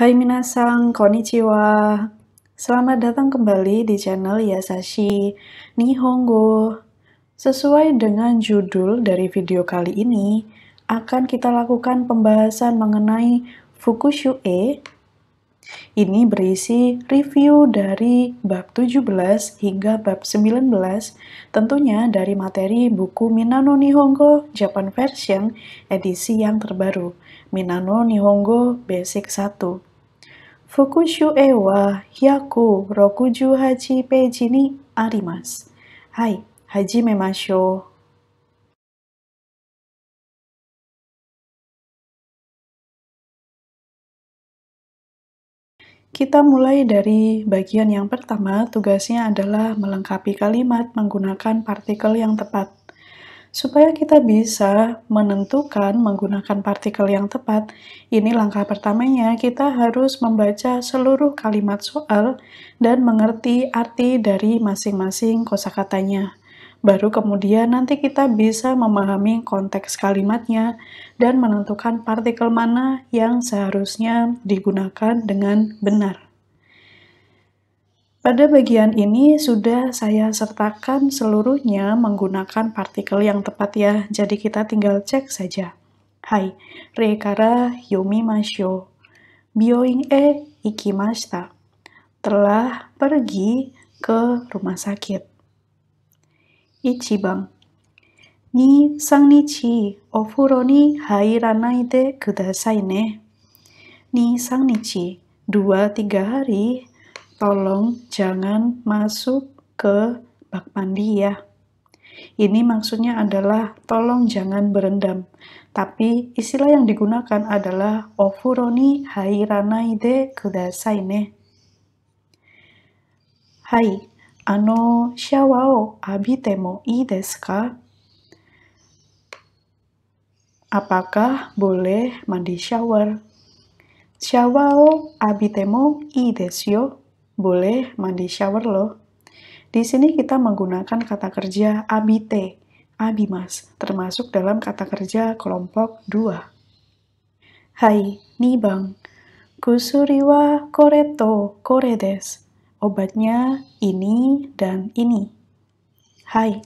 Hai minasang, konnichiwa. Selamat datang kembali di channel Yasashi Nihongo. Sesuai dengan judul dari video kali ini, akan kita lakukan pembahasan mengenai Fukushue. Ini berisi review dari bab 17 hingga bab 19, tentunya dari materi buku Minano Nihongo Japan Version edisi yang terbaru, Minano Nihongo Basic 1. Fukushue wa 168ページにあります。はい、始めましょう。Kita mulai dari bagian yang pertama, tugasnya adalah melengkapi kalimat menggunakan partikel yang tepat. Supaya kita bisa menentukan menggunakan partikel yang tepat, ini langkah pertamanya kita harus membaca seluruh kalimat soal dan mengerti arti dari masing-masing kosakatanya. Baru kemudian nanti kita bisa memahami konteks kalimatnya dan menentukan partikel mana yang seharusnya digunakan dengan benar. Pada bagian ini sudah saya sertakan seluruhnya menggunakan partikel yang tepat ya, jadi kita tinggal cek saja. Hai, re kara yomimashou. Byoin e ikimashita. Telah pergi ke rumah sakit. Ichiban. Ni sangnichi ofuro ni hairanai de kudasai ne. Ni sangnichi, 2-3 hari, tolong jangan masuk ke bak mandi ya. Ini maksudnya adalah tolong jangan berendam. Tapi istilah yang digunakan adalah ofuro ni hairanai de kudasai ne. Hai, shawa o abite mo ii desu ka? Apakah boleh mandi shower? Shawa o abite mo ii desu yo. Boleh mandi shower loh. Di sini kita menggunakan kata kerja abite, abimas, termasuk dalam kata kerja kelompok 2. Hai, nibang. Kusuri wa kore to kore desu. Obatnya ini dan ini. Hai.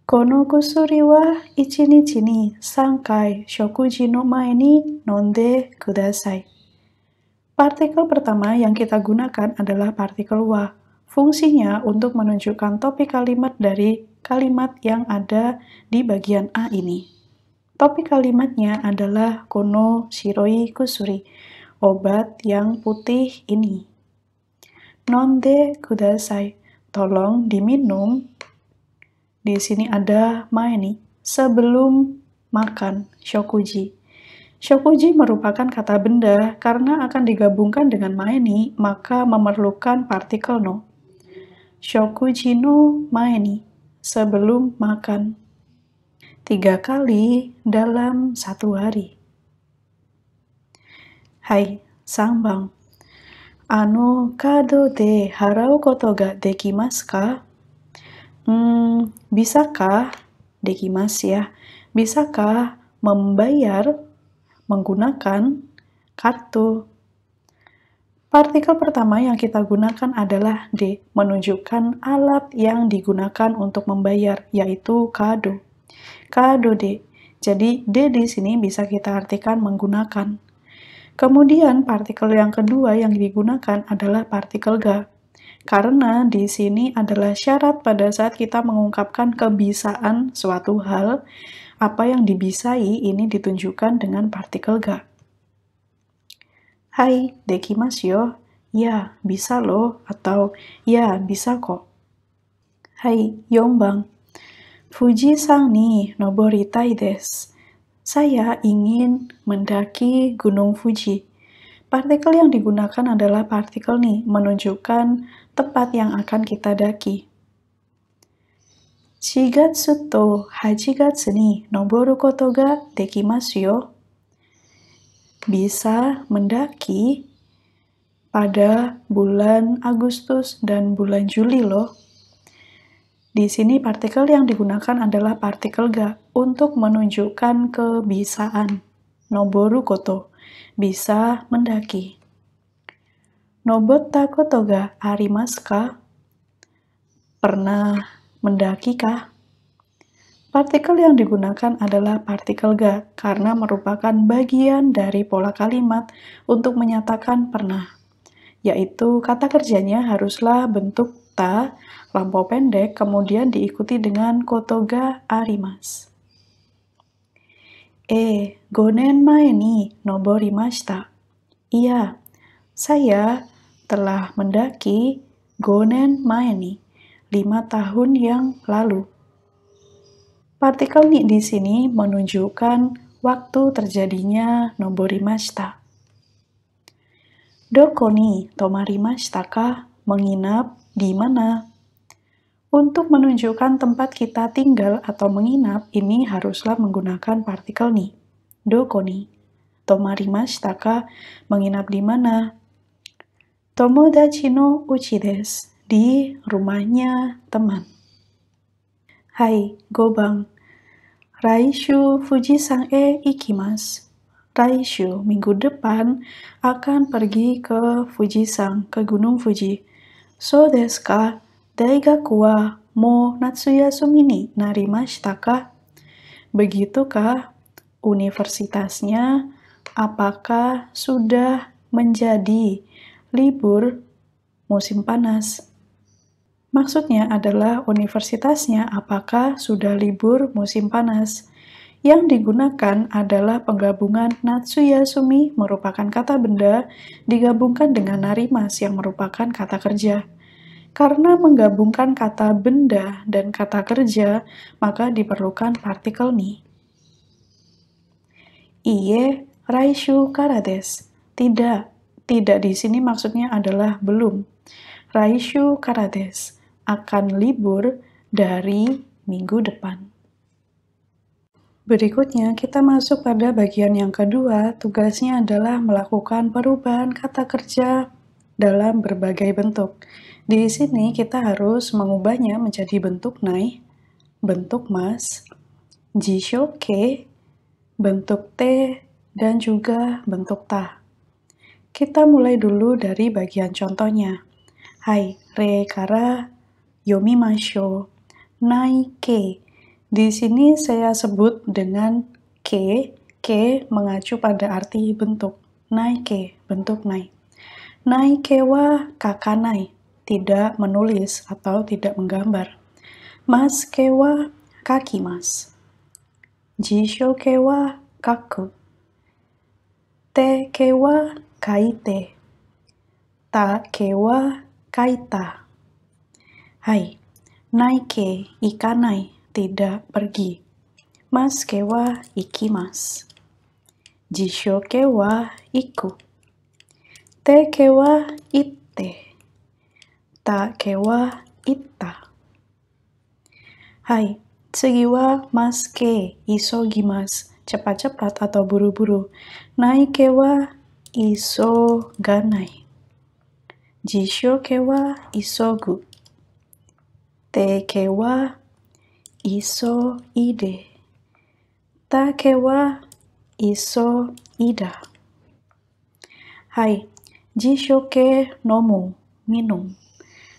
Kono kusuri wa 1日に3回食事の前に飲んでください. Partikel pertama yang kita gunakan adalah partikel wa. Fungsinya untuk menunjukkan topik kalimat dari kalimat yang ada di bagian A ini. Topik kalimatnya adalah kono shiroi kusuri, obat yang putih ini. Nonde kudasai, tolong diminum. Di sini ada mae ni, sebelum makan, shokuji. Shokuji merupakan kata benda karena akan digabungkan dengan mae ni, maka memerlukan partikel no. Shokuji no mae ni, sebelum makan. 3 kali dalam 1 hari. Hai, sangbang. Kado de harau koto ga dekimasu ka? Bisakah, dekimasu ya, bisakah membayar menggunakan kartu? Partikel pertama yang kita gunakan adalah de, menunjukkan alat yang digunakan untuk membayar, yaitu kado. Kado de. Jadi, de di sini bisa kita artikan menggunakan. Kemudian, partikel yang kedua yang digunakan adalah partikel ga. Karena di sini adalah syarat pada saat kita mengungkapkan kebisaan suatu hal, apa yang dibisai ini ditunjukkan dengan partikel ga. Hai, dekimasu yo. Ya, bisa loh, atau ya, bisa kok. Hai, yonbang. Fujisan ni noboritai desu. Saya ingin mendaki Gunung Fuji. Partikel yang digunakan adalah partikel ni, menunjukkan tempat yang akan kita daki. 4月と8月に登ることができますよ. Bisa mendaki pada bulan Agustus dan bulan Juli loh. Di sini partikel yang digunakan adalah partikel ga untuk menunjukkan kebisaan. Noboru koto. bisa mendaki. Nobotta koto ga arimasu ka? Pernah mendaki kah? Partikel yang digunakan adalah partikel ga karena merupakan bagian dari pola kalimat untuk menyatakan pernah, yaitu kata kerjanya haruslah bentuk ta, lampau pendek, kemudian diikuti dengan koto ga arimasu. 5年に登りました. Iya, saya telah mendaki 5年前に, 5 tahun yang lalu. Partikel ni di sini menunjukkan waktu terjadinya noborimashita. Doko ni tomarimashita ka? Menginap di mana? Untuk menunjukkan tempat kita tinggal atau menginap, ini haruslah menggunakan partikel ni. Doko ni tomarimashita ka? Menginap di mana? Tomodachi no uchi desu. Di rumahnya teman. Hai, 5番. Raishu Fujisan e ikimasu. Raishu, minggu depan, akan pergi ke Fujisan, ke Gunung Fuji. So desu ka? Daigaku wa mo natsuyasumi ni narimashita ka? Begitukah? Universitasnya apakah sudah menjadi libur musim panas? Maksudnya adalah universitasnya apakah sudah libur musim panas. Yang digunakan adalah penggabungan natsuyasumi merupakan kata benda digabungkan dengan narimas yang merupakan kata kerja. Karena menggabungkan kata benda dan kata kerja, maka diperlukan partikel ni. Iie, raishu kara desu. Tidak di sini maksudnya adalah belum. Raishu kara desu. Akan libur dari minggu depan. Berikutnya, kita masuk pada bagian yang kedua. Tugasnya adalah melakukan perubahan kata kerja dalam berbagai bentuk. Di sini kita harus mengubahnya menjadi bentuk nai, bentuk mas, jishoke, bentuk te, dan juga bentuk ta. Kita mulai dulu dari bagian contohnya. Hai, re kara yomimashou. Nai ke. Di sini saya sebut dengan ke mengacu pada arti bentuk. Nai ke, bentuk nai. Nai ke wa kakanai, tidak menulis atau tidak menggambar. Mas ke wa kakimasu. Jisho ke wa kaku. Te ke wa kaite. Ta ke wa kaita. Hai, naike, ikanai, tidak pergi. Masuke wa ikimasu. Jishoke wa iku. Teke wa itte. Take wa itta. Hai, tsugi wa masuke isogimasu. Cepat-cepat atau buru-buru. Naike wa isoganai. Jishoke wa isogu. Teke wa iso ide. Take wa iso ida. Hai, jishoke nomu, minum.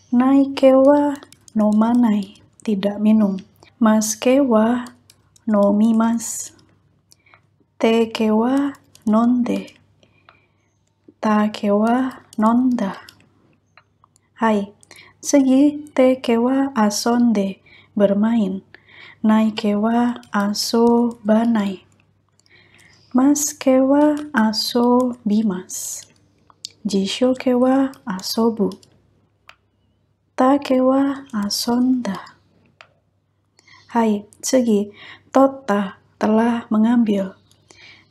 Naike wa nomanai, tidak minum. Masuke wa nomimasu. Teke wa nonde. Take wa nonda. Hai, tsugi teke wa asonde, bermain. Naike wa asobanai. Masuke wa asobimasu. Jishoke wa asobu. Take wa asonda. Hai, tsugi totta, telah mengambil.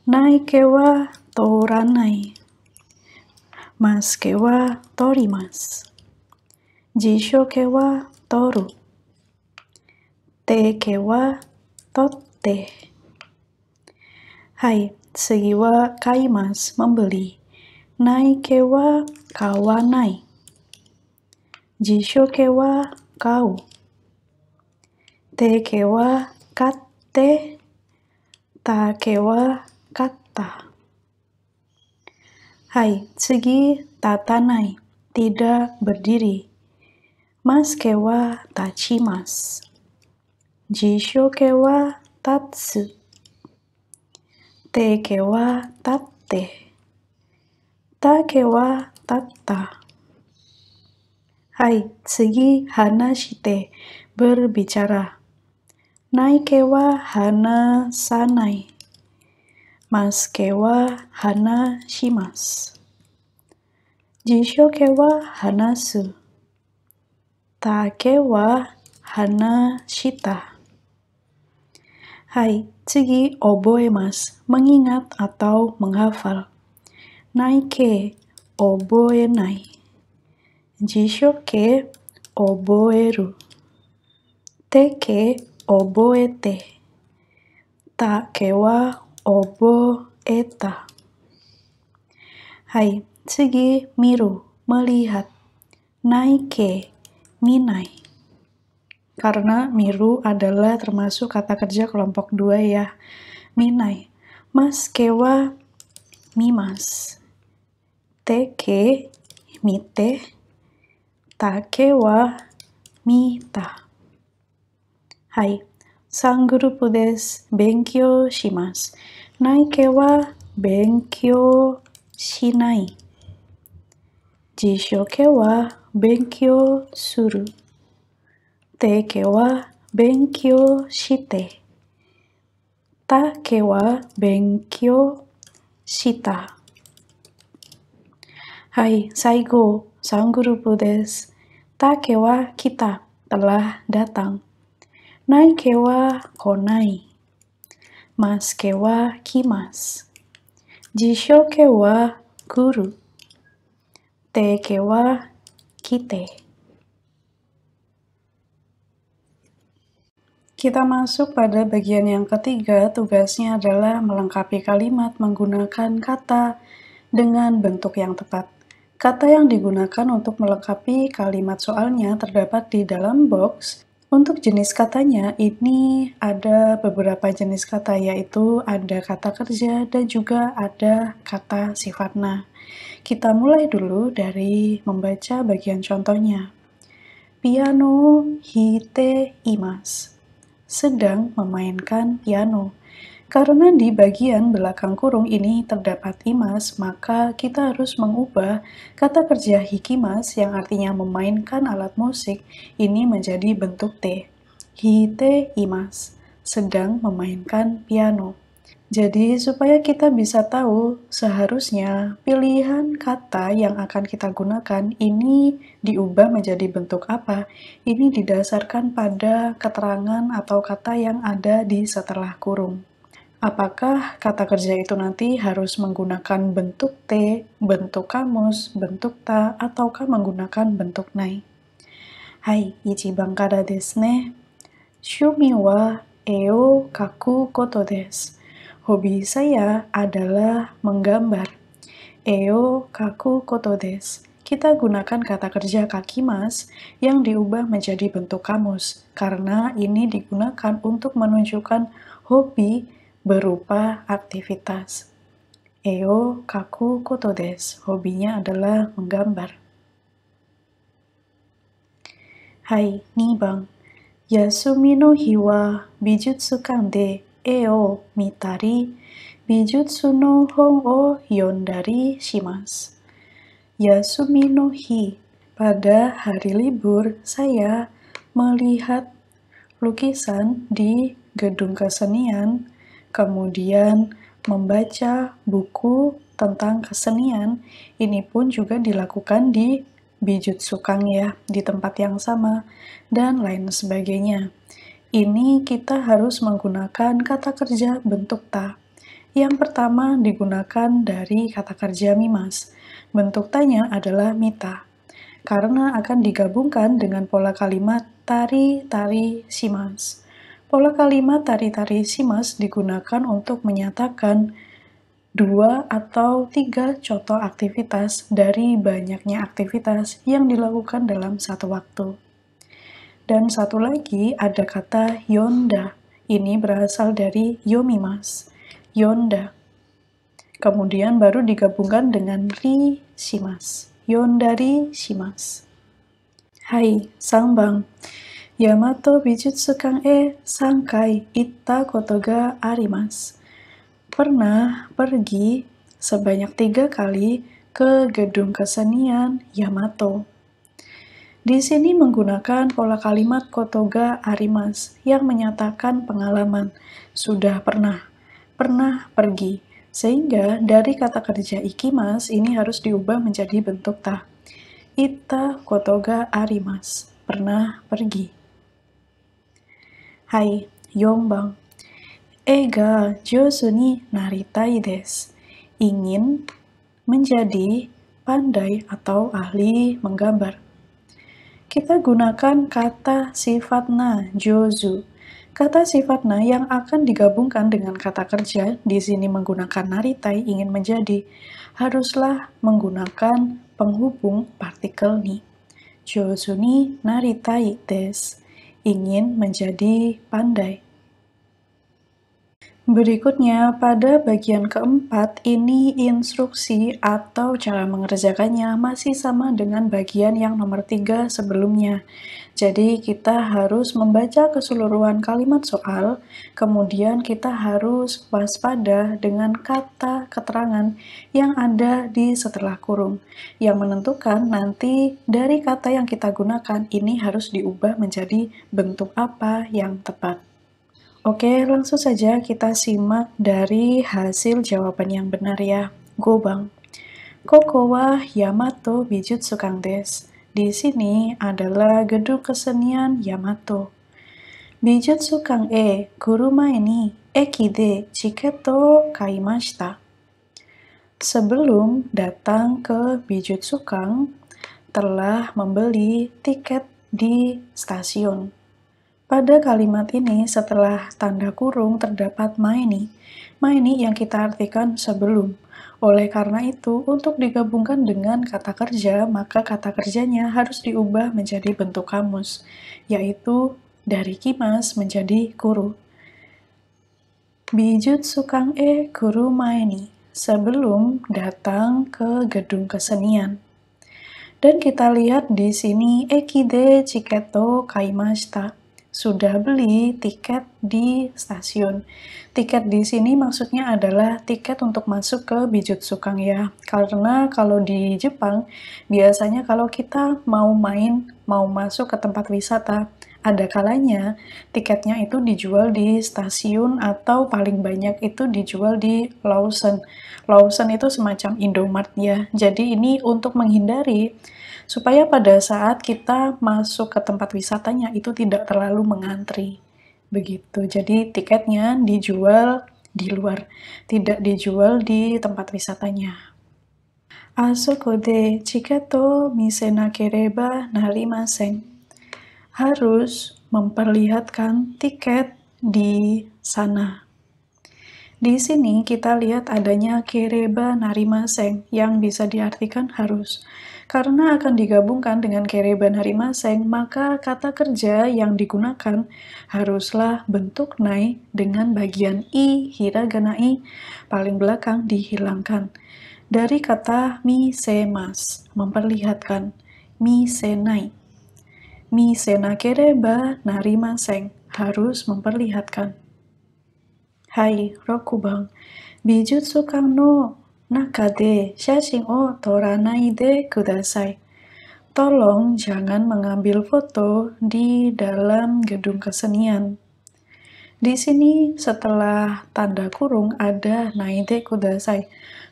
Naike wa touranai. Masuke wa torimasu. Jishoke wa toru. Teke wa totte. Hai, tsugi wa kaimasu, membeli. Naike wa kawanai. Jishoke wa kau. Teke wa katte. Take wa katta. Hai, tsugi tatanai, tidak berdiri. Masuke wa tachimasu. Jishoke wa tatsu. Teike wa tatte. Take wa tatta. Hai, tsugi hanashite, berbicara. Naike wa hanasanai. Masuke wa hanashimasu. Jishoke wa hanasu. Take wa hanashita. Hai, tsugi oboemasu, mengingat atau menghafal. Naike oboenai. Jishoke oboeru. Teke oboete. Take wa oboeta. Hai, tsugi miru, melihat. Naike minai. Karena miru adalah termasuk kata kerja kelompok 2 ya. Minai. Masuke wa mimasu. Teke mite. Take wa mita. Hai, sangurupu desu. Benkyou shimasu. Naike wa benkyou shinai. Jishoke wa benkyou suru. Teike wa benkyou shite. Take wa benkyou shita. Hai, saigo, sangurupu desu. Take wa kita, telah datang. Naike wa konai. Masuke wa kimasu. Jishoke wa kuru. Teike wa kite. Kita masuk pada bagian yang ketiga, tugasnya adalah melengkapi kalimat menggunakan kata dengan bentuk yang tepat. Kata yang digunakan untuk melengkapi kalimat soalnya terdapat di dalam box. Untuk jenis katanya, ini ada beberapa jenis kata, yaitu ada kata kerja dan juga ada kata sifat na. Kita mulai dulu dari membaca bagian contohnya. Piano hite imasu. Sedang memainkan piano. Karena di bagian belakang kurung ini terdapat imas, maka kita harus mengubah kata kerja hikimas yang artinya memainkan alat musik ini menjadi bentuk te. Hite imasu, sedang memainkan piano. Jadi, supaya kita bisa tahu, seharusnya pilihan kata yang akan kita gunakan ini diubah menjadi bentuk apa. Ini didasarkan pada keterangan atau kata yang ada di setelah kurung. Apakah kata kerja itu nanti harus menggunakan bentuk te, bentuk kamus, bentuk ta, ataukah menggunakan bentuk nai? Hai, ichiban kara desu ne. Shumi wa e o kaku koto desu. Hobi saya adalah menggambar. Eo kaku koto desu. Kita gunakan kata kerja kakimas yang diubah menjadi bentuk kamus, karena ini digunakan untuk menunjukkan hobi berupa aktivitas. Eo kaku koto desu. Hobinya adalah menggambar. Hai, 2番. Yasumi no hi wa bijutsukan de e o mitari, bijutsu no hon o yondari shimasu. Yasumi no hi, pada hari libur saya melihat lukisan di gedung kesenian, kemudian membaca buku tentang kesenian. Ini pun juga dilakukan di Bijutsukan ya, di tempat yang sama, dan lain sebagainya. Ini kita harus menggunakan kata kerja bentuk ta. Yang pertama digunakan dari kata kerja mimas. Bentuk tanya adalah mita, karena akan digabungkan dengan pola kalimat tari-tari shimasu. Pola kalimat tari-tari shimasu digunakan untuk menyatakan 2 atau 3 contoh aktivitas dari banyaknya aktivitas yang dilakukan dalam satu waktu. Dan satu lagi ada kata yonda. Ini berasal dari yomimas. Yonda. Kemudian baru digabungkan dengan ri shimasu. Yondari shimasu. Hai, Sangbang. Yamato Bijutsukan e Sankai itta koto ga arimasu. Pernah pergi sebanyak 3 kali ke gedung kesenian Yamato. Di sini menggunakan pola kalimat koto ga arimasu yang menyatakan pengalaman, sudah pernah pergi. Sehingga dari kata kerja ikimas ini harus diubah menjadi bentuk ta. Itta koto ga arimasu. Pernah pergi. Hai, Yongbang. E ga jousu ni naritai desu. Ingin menjadi pandai atau ahli menggambar. Kita gunakan kata sifat na, jousu. Kata sifat na yang akan digabungkan dengan kata kerja, di sini menggunakan naritai, ingin menjadi, haruslah menggunakan penghubung partikel ni. Jousu ni naritai desu. Ingin menjadi pandai. Berikutnya, pada bagian keempat, ini instruksi atau cara mengerjakannya masih sama dengan bagian yang nomor 3 sebelumnya. Jadi, kita harus membaca keseluruhan kalimat soal, kemudian kita harus waspada dengan kata keterangan yang ada di setelah kurung, yang menentukan nanti dari kata yang kita gunakan ini harus diubah menjadi bentuk apa yang tepat. Oke, langsung saja kita simak dari hasil jawaban yang benar ya. Gobang. Koko wa Yamato Bijutsukan desu. Di sini adalah gedung kesenian Yamato. Bijutsukan e kuru mae ni eki de chiketo o kaimashita. Sebelum datang ke Bijutsukan, telah membeli tiket di stasiun. Pada kalimat ini, setelah tanda kurung terdapat maeni. Maeni yang kita artikan sebelum. Oleh karena itu, untuk digabungkan dengan kata kerja, maka kata kerjanya harus diubah menjadi bentuk kamus, yaitu dari kimas menjadi kuru. Bijutsukan e kuru maeni. Sebelum datang ke gedung kesenian. Dan kita lihat di sini, eki de chiketo kaimashita. Sudah beli tiket di stasiun. Tiket di sini maksudnya adalah tiket untuk masuk ke Bijutsukan ya. Karena kalau di Jepang, biasanya kalau kita mau main, mau masuk ke tempat wisata, ada kalanya tiketnya itu dijual di stasiun atau paling banyak itu dijual di Lawson. Lawson itu semacam Indomart ya. Jadi ini untuk menghindari supaya pada saat kita masuk ke tempat wisatanya itu tidak terlalu mengantri. Begitu. Jadi tiketnya dijual di luar, tidak dijual di tempat wisatanya. Asoko de chiketo misenakereba narimasen. Harus memperlihatkan tiket di sana. Di sini kita lihat adanya kereba narimasen yang bisa diartikan harus. Karena akan digabungkan dengan kereba narimasen, maka kata kerja yang digunakan haruslah bentuk nai dengan bagian i, hiragana i, paling belakang dihilangkan. Dari kata misemas, memperlihatkan, misenai. Misenakereba narimasen, harus memperlihatkan. Hai, Rokubang. Bijutsukan no naka de shashin o toranai de kudasai. Tolong jangan mengambil foto di dalam gedung kesenian. Di sini setelah tanda kurung ada naide kudasai.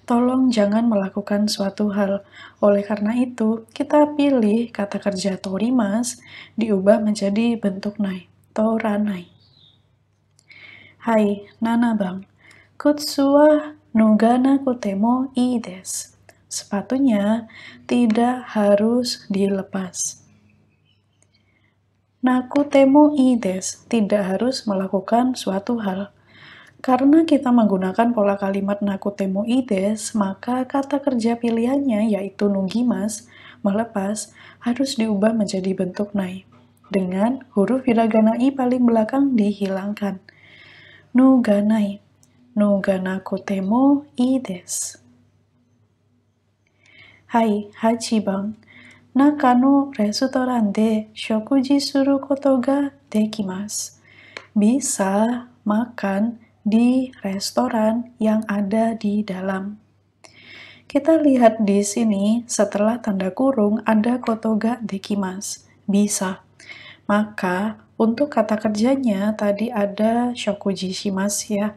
Tolong jangan melakukan suatu hal. Oleh karena itu, kita pilih kata kerja torimas diubah menjadi bentuk nai, toranai. Hai, Nanabang. Kutsu wa nugana kutemo ii desu. Sepatunya tidak harus dilepas. Nakutemo ii desu, tidak harus melakukan suatu hal. Karena kita menggunakan pola kalimat nakutemo ii desu, maka kata kerja pilihannya yaitu nugimas, melepas, harus diubah menjadi bentuk nai. Dengan huruf hiragana i paling belakang dihilangkan. Nuganai. のがなくてもいいです。はい、8番。中のレストランで食事することができます。Bisa makan di restoran yang ada di dalam. Kita lihat di sini, setelah tanda kurung ada koto ga dekimasu. Bisa. Maka, untuk kata kerjanya tadi ada shokuji shimasu ya.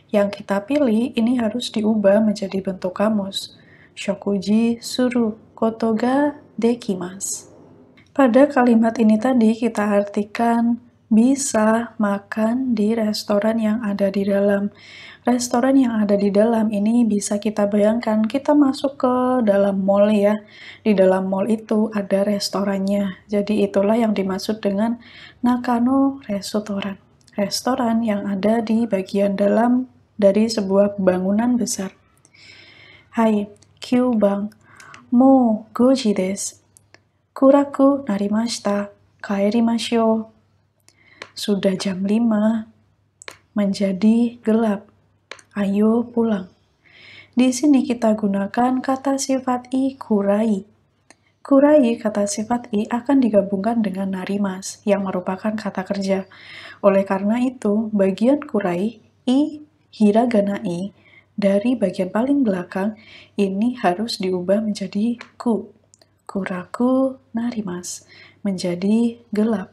Yang kita pilih ini harus diubah menjadi bentuk kamus. Shokuji suru koto ga dekimasu. Pada kalimat ini tadi kita artikan bisa makan di restoran yang ada di dalam. Restoran yang ada di dalam ini bisa kita bayangkan kita masuk ke dalam mall ya. Di dalam mall itu ada restorannya. Jadi itulah yang dimaksud dengan Nakano restoran. Restoran yang ada di bagian dalam dari sebuah bangunan besar. Hai, Kyubang. Mo goji desu. Kuraku narimashita, kaerimashou. Sudah jam 5, menjadi gelap. Ayo pulang. Di sini kita gunakan kata sifat i kurai. Kurai, kata sifat i, akan digabungkan dengan narimas, yang merupakan kata kerja. Oleh karena itu, bagian kurai, i, hiragana i, dari bagian paling belakang, ini harus diubah menjadi ku. Kuraku narimas, menjadi gelap.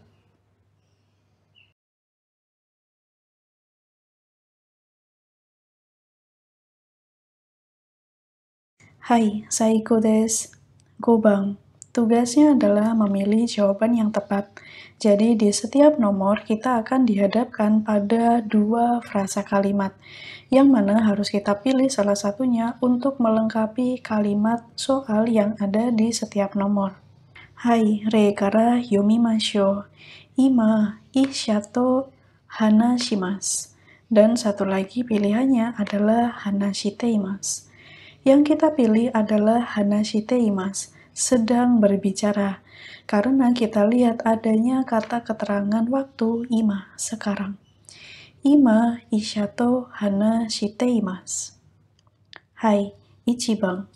Hai, saiko desu. Gobang. Tugasnya adalah memilih jawaban yang tepat. Jadi di setiap nomor kita akan dihadapkan pada dua frasa kalimat, yang mana harus kita pilih salah satunya untuk melengkapi kalimat soal yang ada di setiap nomor. Hai, re kara yomimashou. Ima, isha to hanashimasu. Dan satu lagi pilihannya adalah hanashiteimasu. Yang kita pilih adalah hanashiteimasu, sedang berbicara. Karena kita lihat adanya kata keterangan waktu ima, sekarang. Ima, isha to hanashiteimasu. Hai, ichiban.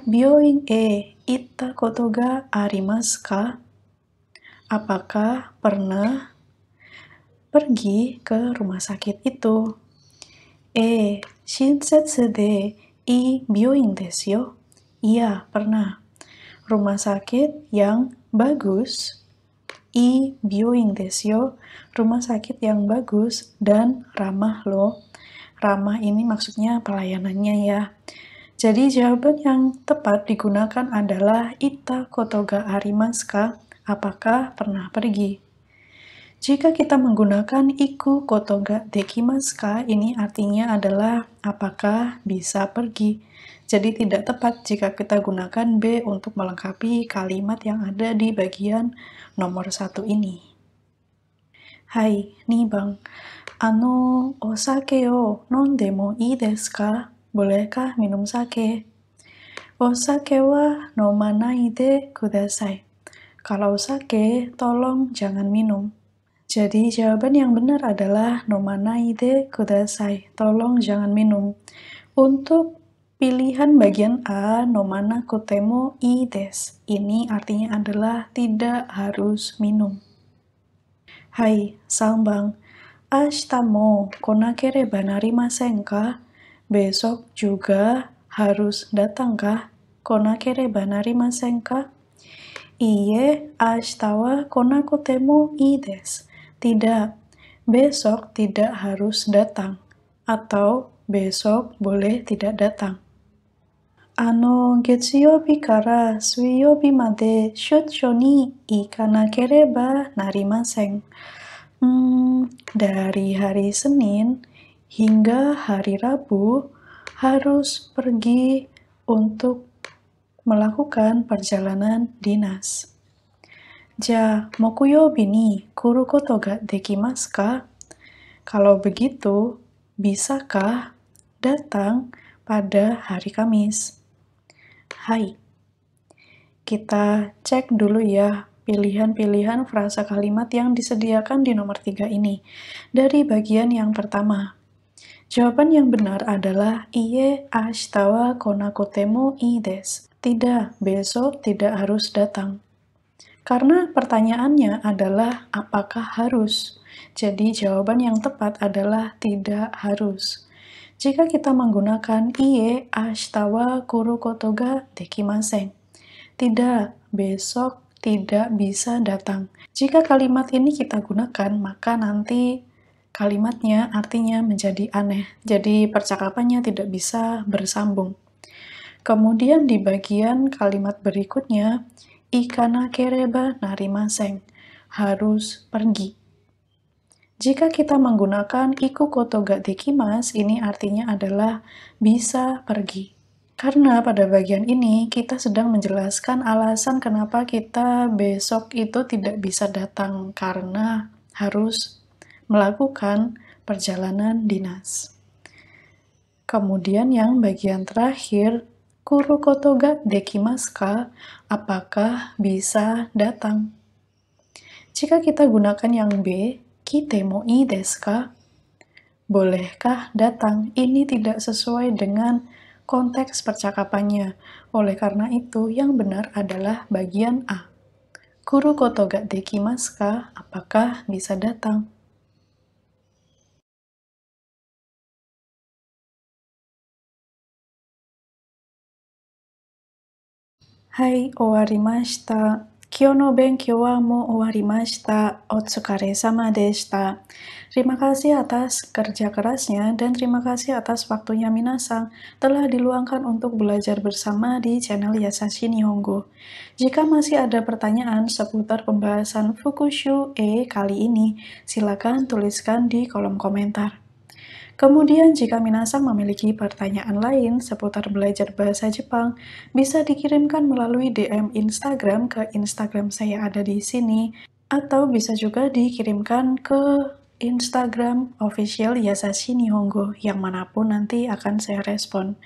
Byoin e itta koto ga arimasu ka? Apakah pernah pergi ke rumah sakit itu? Shinsetsu de ii byoin desu yo. Iya, pernah. Rumah sakit yang bagus. Ii byoin desu yo. Rumah sakit yang bagus dan ramah loh. Ramah ini maksudnya pelayanannya ya. Jadi jawaban yang tepat digunakan adalah itta koto ga arimasu ka? Apakah pernah pergi? Jika kita menggunakan iku koto ga dekimasu ka, ini artinya adalah apakah bisa pergi. Jadi tidak tepat jika kita gunakan B untuk melengkapi kalimat yang ada di bagian nomor 1 ini. Hai, nih bang. Osake o nonde mo ii desu ka? Bolehkah minum sake? Osake wa nomanai de kudasai. Kalau sake, tolong jangan minum. Jadi jawaban yang benar adalah nomanai de kudasai. Tolong jangan minum. Untuk pilihan bagian A, nomana kutemo ii desu. Ini artinya adalah tidak harus minum. Hai, Sambang. Ashita mo konakereba narimasen ka? Besok juga harus datangkah? Konakereba narimasen ka? Iie, ashita wa konakutemo ii desu. Tidak, besok tidak harus datang. Atau besok boleh tidak datang. Getsuyobi kara suiyobi made shouchou ni ikanakereba narimasen. Dari hari Senin hingga hari Rabu harus pergi untuk melakukan perjalanan dinas. Ja, mokuyobi ni kuru koto ga dekimasu ka? Kalau begitu, bisakah datang pada hari Kamis? Hai. Kita cek dulu ya pilihan-pilihan frasa kalimat yang disediakan di nomor 3 ini. Dari bagian yang pertama. Jawaban yang benar adalah Ie ashita wa konakote mo ii desu. Tidak, besok tidak harus datang. Karena pertanyaannya adalah apakah harus. Jadi jawaban yang tepat adalah tidak harus. Jika kita menggunakan Ie ashita wa kuru koto ga dekimasen. Tidak, besok tidak bisa datang. Jika kalimat ini kita gunakan, maka nanti kalimatnya artinya menjadi aneh. Jadi percakapannya tidak bisa bersambung. Kemudian di bagian kalimat berikutnya, ikanakereba narimasen, harus pergi. Jika kita menggunakan iku koto ga dekimasu, ini artinya adalah bisa pergi. Karena pada bagian ini kita sedang menjelaskan alasan kenapa kita besok itu tidak bisa datang, karena harus melakukan perjalanan dinas. Kemudian yang bagian terakhir, kuru koto ga dekimasu ka? Apakah bisa datang? Jika kita gunakan yang B, kite mo ii desu ka? Bolehkah datang? Ini tidak sesuai dengan konteks percakapannya. Oleh karena itu, yang benar adalah bagian A. Kuru koto ga dekimasu ka? Apakah bisa datang? Hai, owarimashita. Kyou no benkyou wa mo owarimashita. Otsukaresama deshita. Terima kasih atas kerja kerasnya dan terima kasih atas waktunya minasang telah diluangkan untuk belajar bersama di channel Yasashi Nihongo. Jika masih ada pertanyaan seputar pembahasan Fukushu E kali ini, silakan tuliskan di kolom komentar. Kemudian, jika minasang memiliki pertanyaan lain seputar belajar bahasa Jepang, bisa dikirimkan melalui DM Instagram ke Instagram saya ada di sini, atau bisa juga dikirimkan ke Instagram official Yasashi Nihongo, yang manapun nanti akan saya respon.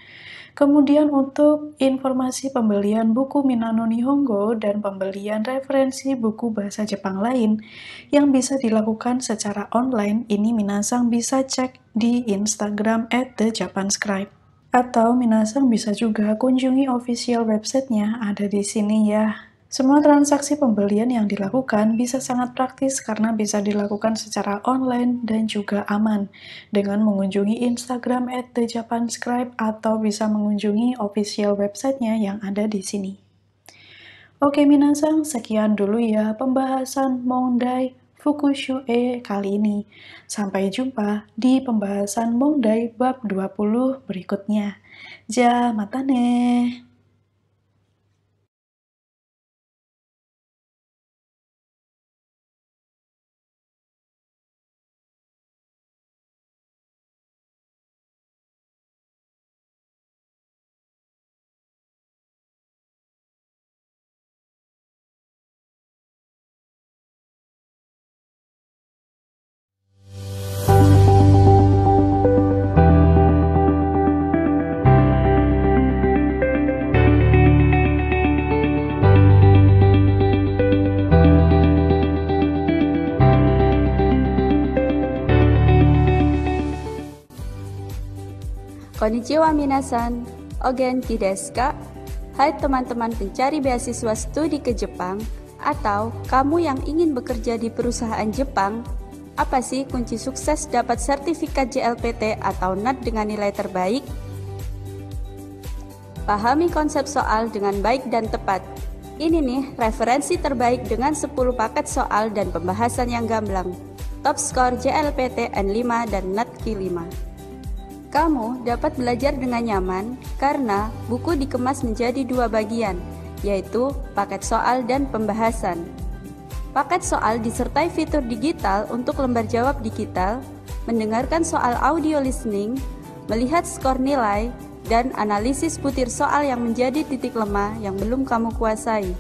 Kemudian untuk informasi pembelian buku Minano Nihongo dan pembelian referensi buku bahasa Jepang lain yang bisa dilakukan secara online, ini minasang bisa cek di Instagram @thejapanscribe. Atau minasang bisa juga kunjungi official websitenya, ada di sini ya. Semua transaksi pembelian yang dilakukan bisa sangat praktis karena bisa dilakukan secara online dan juga aman dengan mengunjungi Instagram @thejapanscribe atau bisa mengunjungi official websitenya yang ada di sini. Oke minasang, sekian dulu ya pembahasan Mondai Fukushu E kali ini. Sampai jumpa di pembahasan Mondai bab 20 berikutnya. Ja, mata ne! Konnichiwa minasan, o genki desu ka? Hai teman-teman pencari beasiswa studi ke Jepang, atau kamu yang ingin bekerja di perusahaan Jepang, apa sih kunci sukses dapat sertifikat JLPT atau NAT dengan nilai terbaik? Pahami konsep soal dengan baik dan tepat. Ini nih referensi terbaik dengan 10 paket soal dan pembahasan yang gamblang. Top skor JLPT N5 dan NAT Q5. Kamu dapat belajar dengan nyaman karena buku dikemas menjadi 2 bagian, yaitu paket soal dan pembahasan. Paket soal disertai fitur digital untuk lembar jawab digital, mendengarkan soal audio listening, melihat skor nilai, dan analisis butir soal yang menjadi titik lemah yang belum kamu kuasai.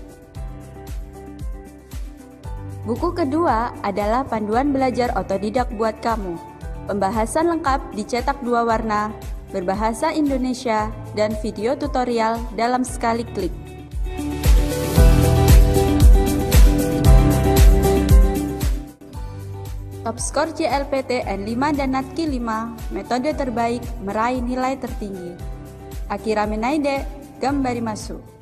Buku kedua adalah panduan belajar otodidak buat kamu. Pembahasan lengkap dicetak 2 warna, berbahasa Indonesia, dan video tutorial dalam sekali klik. Top skor JLPT N5 dan NATKI 5, metode terbaik meraih nilai tertinggi. Akira Menaide, Gambari Masu.